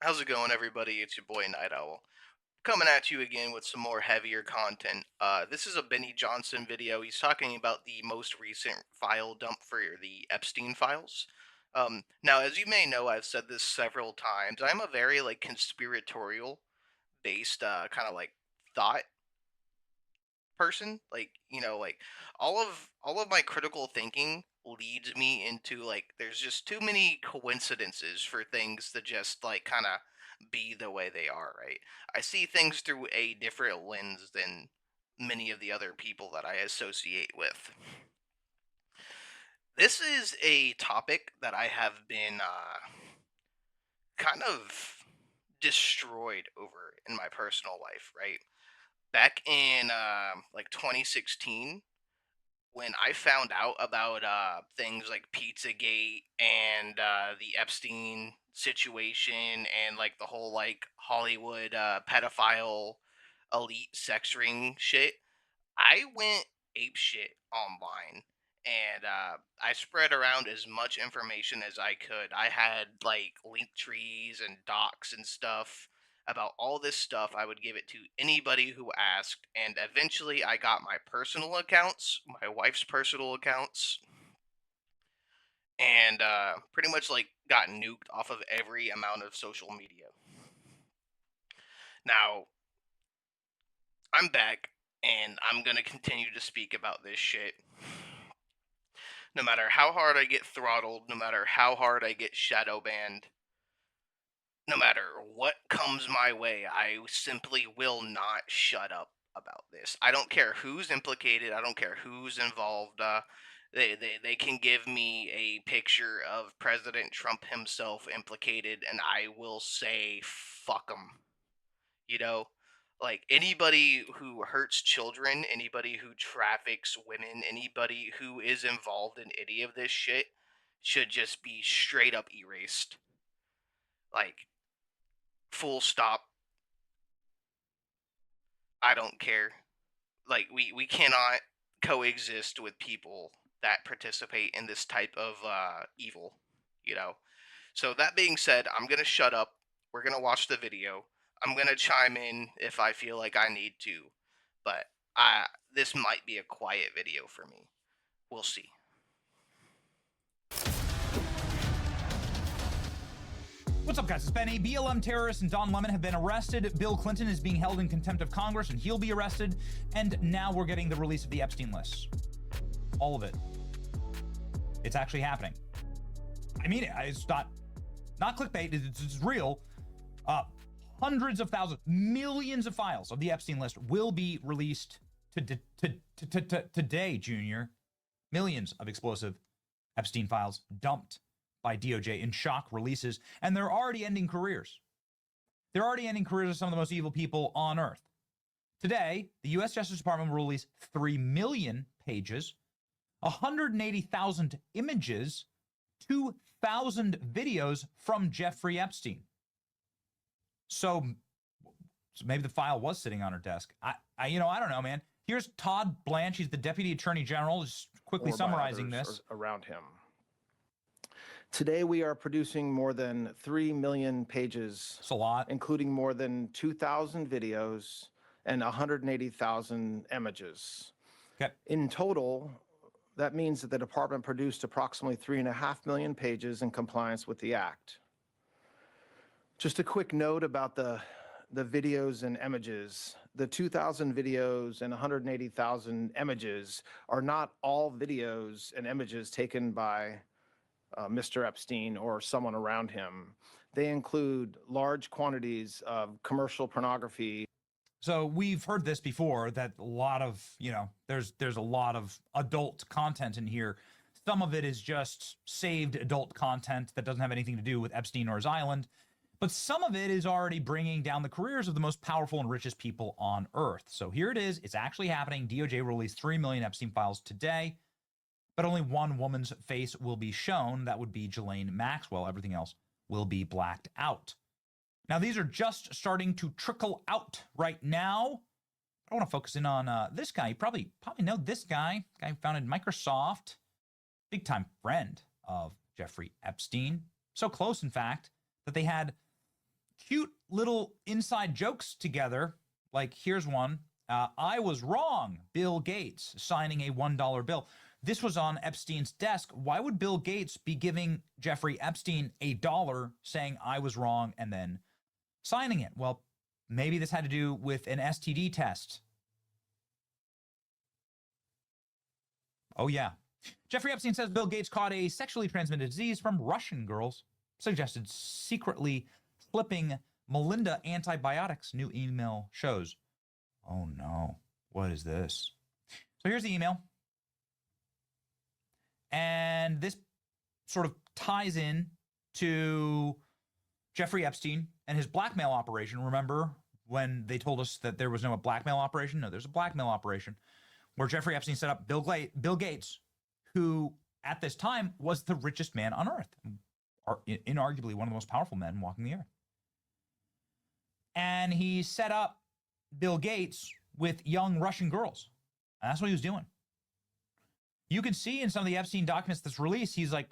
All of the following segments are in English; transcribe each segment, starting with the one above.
How's it going, everybody? It's your boy Night Owl coming at you again with some more heavier content. This is a Benny Johnson video. He's talking about the most recent file dump for the Epstein files. Now, as you may know, I've said this several times. I'm a very conspiratorial based kind of thought person. All of my critical thinking leads me into there's just too many coincidences for things to just kind of be the way they are, right? I see things through a different lens than many of the other people that I associate with. This is a topic that I have been kind of destroyed over in my personal life, right? Back in 2016, when I found out about things like Pizzagate and the Epstein situation and the whole Hollywood pedophile elite sex ring shit, I went ape shit online and I spread around as much information as I could. I had link trees and docs and stuff about all this stuff. I would give it to anybody who asked, and eventually I got my personal accounts, my wife's personal accounts, and pretty much got nuked off of every amount of social media. Now, I'm back and I'm going to continue to speak about this shit. No matter how hard I get throttled, no matter how hard I get shadow banned, no matter what comes my way, I simply will not shut up about this. I don't care who's implicated. I don't care who's involved. They can give me a picture of President Trump himself implicated, and I will say, fuck him. You know, anybody who hurts children, anybody who traffics women, anybody who is involved in any of this shit should just be straight up erased. Like, full stop. I don't care. We cannot coexist with people that participate in this type of evil, you know. So that being said, I'm gonna shut up. We're gonna watch the video. I'm gonna chime in if I feel like I need to, but this might be a quiet video for me. We'll see. What's up, guys? It's Benny. BLM terrorists and Don Lemon have been arrested. Bill Clinton is being held in contempt of Congress, and he'll be arrested. And now we're getting the release of the Epstein list. All of it. It's actually happening. I mean, it's not clickbait. It's real. Hundreds of thousands, millions of files of the Epstein list will be released today, Junior. Millions of explosive Epstein files dumped by DOJ in shock releases, and they're already ending careers. They're already ending careers of some of the most evil people on earth. Today, the U.S. Justice Department will release 3 million pages, 180,000 images, 2,000 videos from Jeffrey Epstein. So maybe the file was sitting on her desk. I don't know, man. Here's Todd Blanche. He's the Deputy Attorney General, just quickly summarizing this. Around him. Today, we are producing more than 3 million pages. It's a lot. Including more than 2,000 videos and 180,000 images. Okay. In total, that means that the department produced approximately 3.5 million pages in compliance with the Act. Just a quick note about the videos and images. The 2,000 videos and 180,000 images are not all videos and images taken by Mr. Epstein or someone around him. They include large quantities of commercial pornography. So we've heard this before, that a lot of, there's a lot of adult content in here. Some of it is just saved adult content that doesn't have anything to do with Epstein or his island. But some of it is already bringing down the careers of the most powerful and richest people on earth. So here it is. It's actually happening. DOJ released 3 million Epstein files today, but only one woman's face will be shown. That would be Ghislaine Maxwell. Everything else will be blacked out. Now, these are just starting to trickle out right now. I want to focus in on this guy. You probably know this guy. Guy who founded Microsoft. Big-time friend of Jeffrey Epstein. So close, in fact, that they had cute little inside jokes together. Like, here's one. I was wrong. Bill Gates signing a $1 bill. This was on Epstein's desk. Why would Bill Gates be giving Jeffrey Epstein $1 saying I was wrong and then signing it? Well, maybe this had to do with an STD test. Oh, yeah. Jeffrey Epstein says Bill Gates caught a sexually transmitted disease from Russian girls, suggested secretly slipping Melinda antibiotics, new email shows. Oh, no. What is this? So here's the email. And this sort of ties in to Jeffrey Epstein and his blackmail operation. Remember when they told us that there was no blackmail operation? No, there's a blackmail operation where Jeffrey Epstein set up Bill Gates, who at this time was the richest man on earth, inarguably one of the most powerful men walking the earth. And he set up Bill Gates with young Russian girls. And that's what he was doing. You can see in some of the Epstein documents that's released, he's like,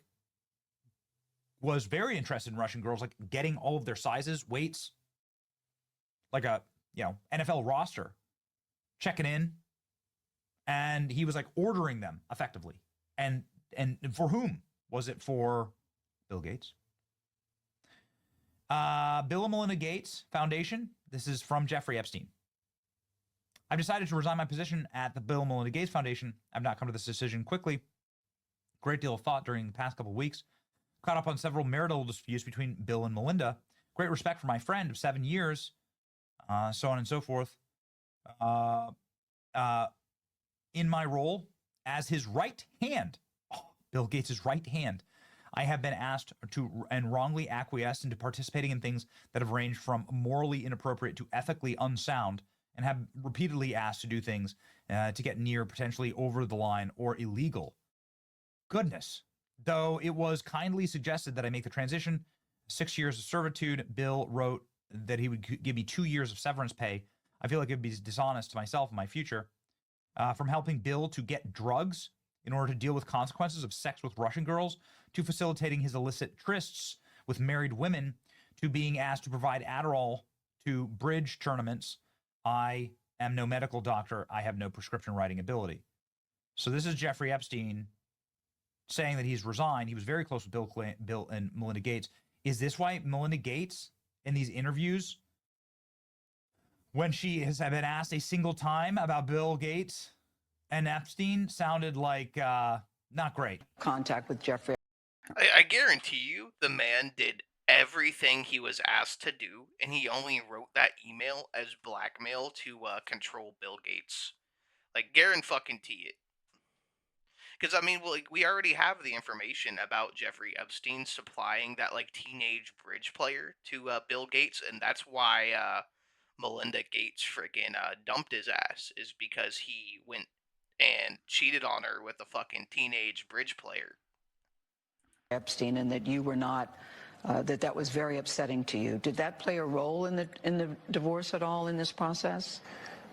was very interested in Russian girls, like getting all of their sizes, weights, like a, NFL roster, checking in. And he was like ordering them effectively. And for whom? Was it for Bill Gates? Bill and Melinda Gates Foundation. This is from Jeffrey Epstein. I've decided to resign my position at the Bill and Melinda Gates Foundation. I've not come to this decision quickly. Great deal of thought during the past couple of weeks. Caught up on several marital disputes between Bill and Melinda. Great respect for my friend of 7 years. So on and so forth. In my role as his right hand, Bill Gates' right hand, I have been asked to and wrongly acquiesced into participating in things that have ranged from morally inappropriate to ethically unsound, and have repeatedly asked to do things to get near potentially over the line or illegal. Goodness. Though it was kindly suggested that I make the transition, 6 years of servitude, Bill wrote that he would give me 2 years of severance pay. I feel like it would be dishonest to myself and my future. From helping Bill to get drugs in order to deal with consequences of sex with Russian girls, to facilitating his illicit trysts with married women, to being asked to provide Adderall to bridge tournaments. I am no medical doctor. I have no prescription writing ability. So this is Jeffrey Epstein saying that he's resigned. He was very close with Bill and Melinda Gates. Is this why Melinda Gates, in these interviews, when she has been asked a single time about Bill Gates and Epstein, sounded like not great? Contact with Jeffrey. I guarantee you the man did everything he was asked to do, and he only wrote that email as blackmail to control Bill Gates. Like, guarantee it. Because, I mean, we already have the information about Jeffrey Epstein supplying that, teenage bridge player to Bill Gates, and that's why Melinda Gates friggin' dumped his ass, is because he went and cheated on her with a fucking teenage bridge player. Epstein, and that you were not, that was very upsetting to you. Did that play a role in the divorce at all in this process?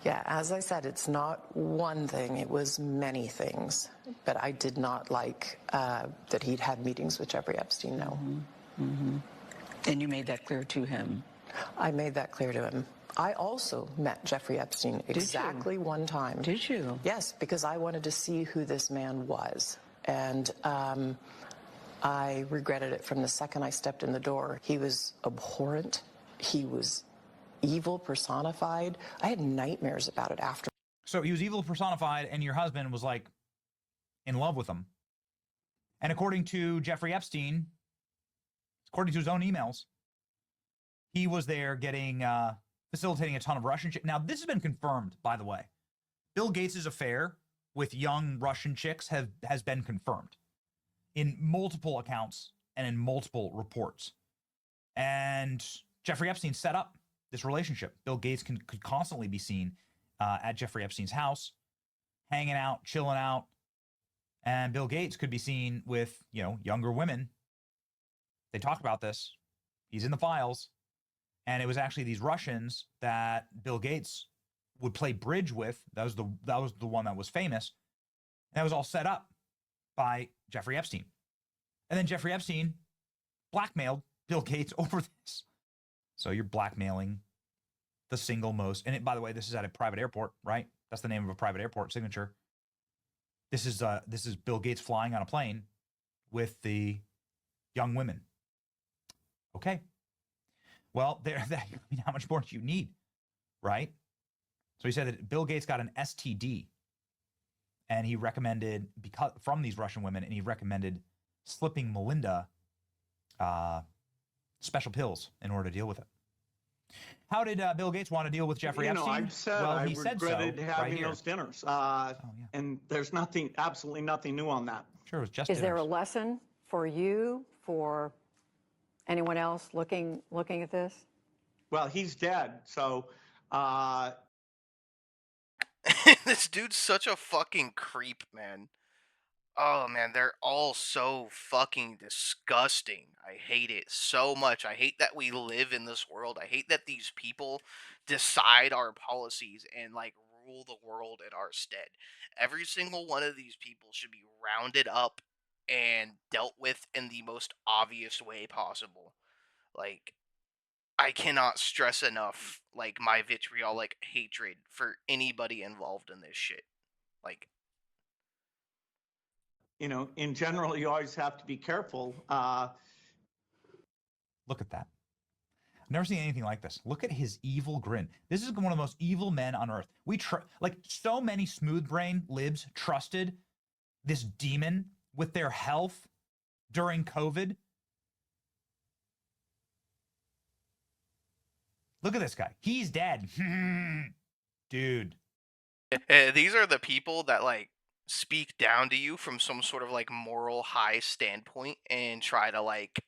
Yeah, as I said, it's not one thing, it was many things. But I did not like that he'd had meetings with Jeffrey Epstein, no. Mm-hmm. Mm-hmm. And you made that clear to him? I made that clear to him. I also met Jeffrey Epstein exactly one time. Did you? Yes, because I wanted to see who this man was. And I regretted it from the second I stepped in the door. He was abhorrent. He was evil personified. I had nightmares about it after. So he was evil personified, and your husband was like in love with him. And according to Jeffrey Epstein, according to his own emails, he was there getting facilitating a ton of Russian chicks. Now, this has been confirmed, by the way. Bill Gates' affair with young Russian chicks has been confirmed in multiple accounts and in multiple reports. And Jeffrey Epstein set up this relationship. Bill Gates could constantly be seen at Jeffrey Epstein's house, hanging out, chilling out. And Bill Gates could be seen with, younger women. They talk about this. He's in the files. And it was actually these Russians that Bill Gates would play bridge with. That was the one that was famous. And that was all set up by Jeffrey Epstein. And then Jeffrey Epstein blackmailed Bill Gates over this. So you're blackmailing the single most, and by the way, this is at a private airport, right? That's the name of a private airport signature. This is Bill Gates flying on a plane with the young women. Okay. Well, how much more do you need, right? So he said that Bill Gates got an STD, and he recommended, because from these Russian women, and he recommended slipping Melinda special pills in order to deal with it. How did Bill Gates want to deal with Jeffrey Epstein? I've said well, I he said regretted so having right here. those dinners. Yeah. And there's absolutely nothing new on that. Sure, it was just Is there a dinners. lesson for you, for anyone else looking at this? Well, he's dead, so This dude's such a fucking creep, man. Oh man, they're all so fucking disgusting. I hate it so much. I hate that we live in this world. I hate that these people decide our policies and like rule the world in our stead. Every single one of these people should be rounded up and dealt with in the most obvious way possible. Like, I cannot stress enough like my vitriolic hatred for anybody involved in this shit. Like, in general, you always have to be careful. Look at that. I've never seen anything like this. Look at his evil grin. This is one of the most evil men on earth. Like so many smooth brain libs trusted this demon with their health during COVID. Look at this guy. He's dead. Dude. these are the people that like speak down to you from some sort of like moral high standpoint and try to like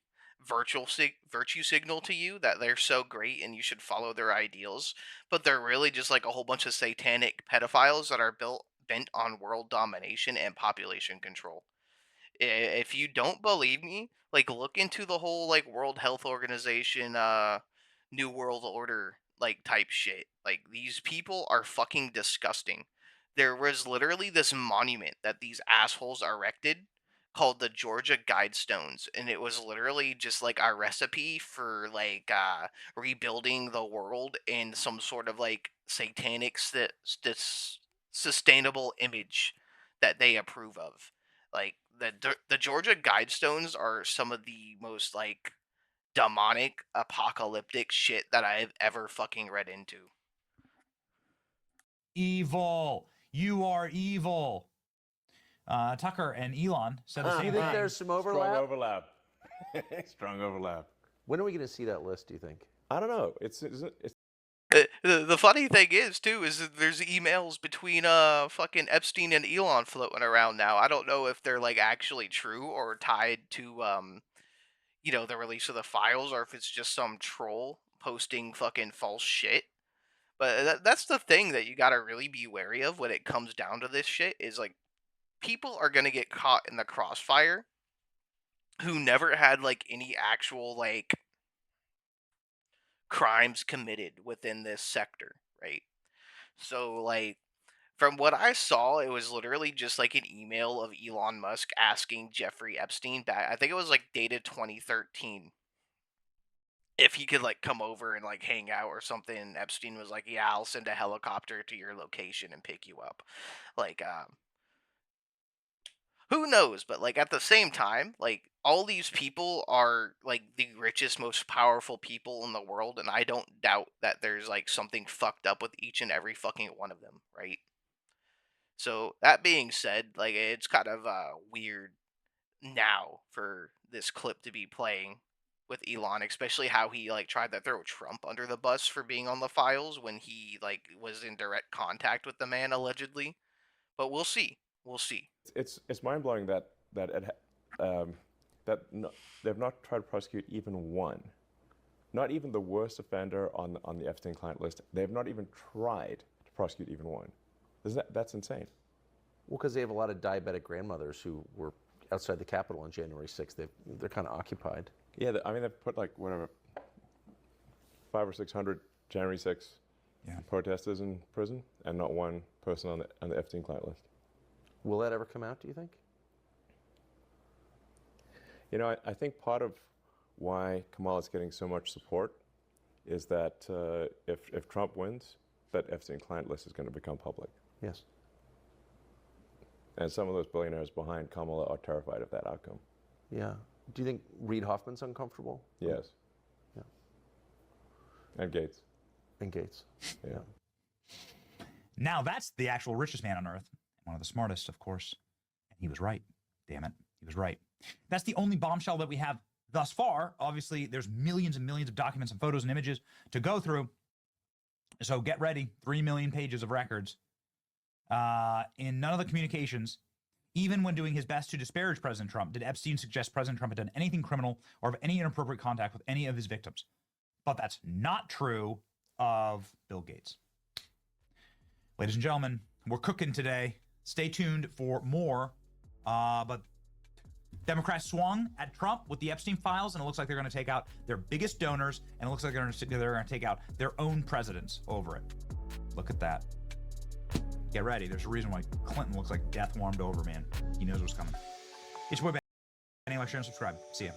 virtue signal to you that they're so great and you should follow their ideals, but they're really just like a whole bunch of satanic pedophiles that are bent on world domination and population control. If you don't believe me, like look into the whole like World Health Organization New World Order like type shit. Like these people are fucking disgusting. There was literally this monument that these assholes erected called the Georgia Guidestones, and it was literally just like a recipe for like rebuilding the world in some sort of like satanic sustainable image that they approve of. Like the Georgia Guidestones are some of the most like demonic apocalyptic shit that I've ever fucking read into. Evil. You are evil. Tucker and Elon said the same You thing. think there's some overlap? Strong overlap. Strong overlap. When are we going to see that list, do you think? I don't know. It's The funny thing is too is that there's emails between fucking Epstein and Elon floating around now. I don't know if they're like actually true or tied to the release of the files, or if it's just some troll posting fucking false shit. But that's the thing that you gotta really be wary of when it comes down to this shit is like people are gonna get caught in the crossfire who never had like any actual like crimes committed within this sector, right? So like from what I saw, it was literally just like an email of Elon Musk asking Jeffrey Epstein back. I think it was like dated 2013. If he could like come over and like hang out or something. And Epstein was like, "Yeah, I'll send a helicopter to your location and pick you up." Like, who knows? But like at the same time, like all these people are like the richest, most powerful people in the world, and I don't doubt that there's like something fucked up with each and every fucking one of them, right? So that being said, like it's kind of weird now for this clip to be playing with Elon, especially how he like tried to throw Trump under the bus for being on the files when he like was in direct contact with the man allegedly. But we'll see. We'll see. it's mind blowing that they've not tried to prosecute even one, not even the worst offender on the Epstein client list. They've not even tried to prosecute even one. That's insane. Well, because they have a lot of diabetic grandmothers who were outside the Capitol on January 6th. They're kind of occupied. Yeah, I mean they've put like whatever 500 or 600 January 6 protesters in prison, and not one person on the Epstein client list. Will that ever come out, do you think? I think part of why Kamala is getting so much support is that if Trump wins, that Epstein client list is going to become public. Yes. And some of those billionaires behind Kamala are terrified of that outcome. Yeah. Do you think Reid Hoffman's uncomfortable? Yes. Yeah. And Gates. And Gates. Yeah. Now that's the actual richest man on earth. One of the smartest, of course. And he was right. Damn it. He was right. That's the only bombshell that we have thus far. Obviously, there's millions and millions of documents and photos and images to go through. So get ready. 3 million pages of records. In none of the communications, even when doing his best to disparage President Trump, did Epstein suggest President Trump had done anything criminal or have any inappropriate contact with any of his victims. But that's not true of Bill Gates. Ladies and gentlemen, we're cooking today. Stay tuned for more. But Democrats swung at Trump with the Epstein files, and it looks like they're going to take out their biggest donors, and it looks like they're going to take out their own presidents over it. Look at that. Get ready. There's a reason why Clinton looks like death warmed over, man. He knows what's coming. It's your boy, Ben. Like, share, and subscribe. See ya.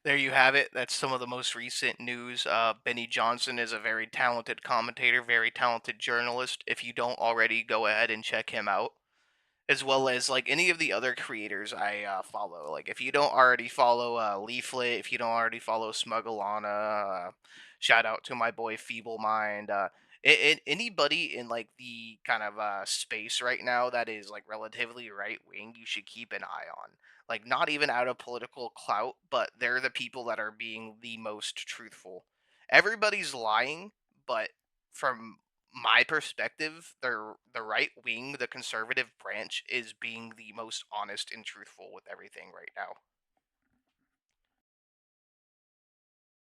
There you have it. That's some of the most recent news. Benny Johnson is a very talented commentator, very talented journalist. If you don't already, go ahead and check him out. As well as like any of the other creators I follow. Like if you don't already follow Leaflet, if you don't already follow Smugglana, shout out to my boy Feeble Mind. Anybody in like the kind of space right now that is like relatively right wing, you should keep an eye on. Like not even out of political clout, but they're the people that are being the most truthful. Everybody's lying, but from my perspective, the right wing, the conservative branch, is being the most honest and truthful with everything right now.